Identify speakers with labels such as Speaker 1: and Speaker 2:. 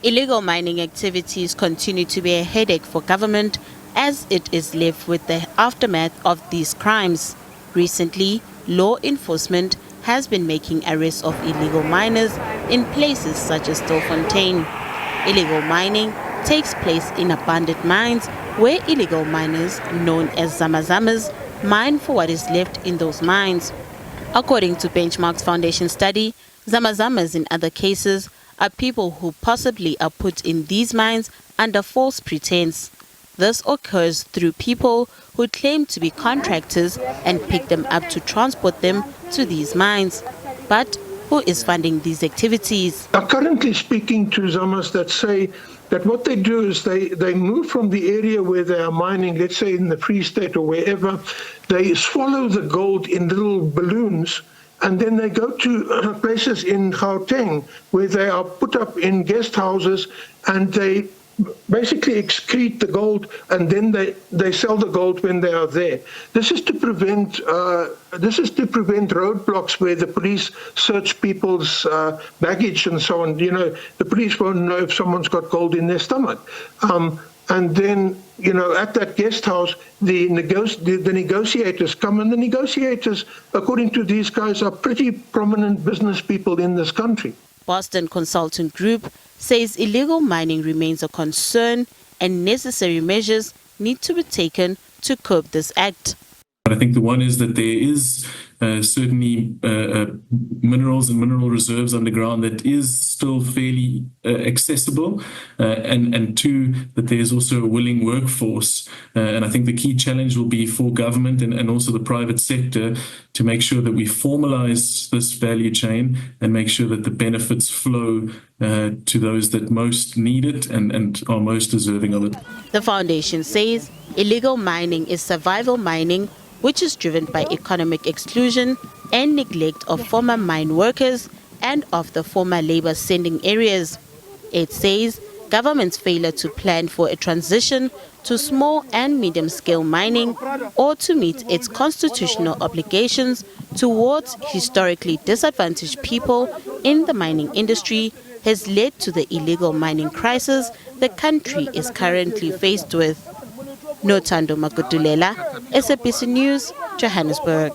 Speaker 1: Illegal mining activities continue to be a headache for government as it is left with the aftermath of these crimes. Recently, law enforcement has been making arrests of illegal miners in places such as Stilfontein. Illegal mining takes place in abandoned mines where illegal miners, known as zamazamas, mine for what is left in those mines. According to Benchmark's Foundation study, zamazamas in other cases are people who possibly are put in these mines under false pretense. This occurs through people who claim to be contractors and pick them up to transport them to these mines. But who is funding these activities?
Speaker 2: I'm currently speaking to Zamas that say that what they do is they move from the area where they are mining, let's say in the Free State or wherever, they swallow the gold in little balloons, and then they go to places in Gauteng where they are put up in guest houses and they basically excrete the gold, and then they sell the gold when they are there. This is to prevent roadblocks where the police search people's baggage and so on. You know, the police won't know if someone's got gold in their stomach. And then, you know, at that guest house, the negotiators come, and the negotiators, according to these guys, are pretty prominent business people in this country.
Speaker 1: Boston Consultant Group says illegal mining remains a concern and necessary measures need to be taken to curb this act.
Speaker 3: I think the one is that there is certainly minerals and mineral reserves underground that is still fairly accessible, and two, that there's also a willing workforce. And I think the key challenge will be for government and also the private sector to make sure that we formalize this value chain and make sure that the benefits flow to those that most need it and are most deserving of it.
Speaker 1: The foundation says illegal mining is survival mining, which is driven by economic exclusion and neglect of former mine workers and of the former labor sending areas. It says government's failure to plan for a transition to small and medium-scale mining or to meet its constitutional obligations towards historically disadvantaged people in the mining industry has led to the illegal mining crisis the country is currently faced with. Nothando Makutulela, SABC News, Johannesburg.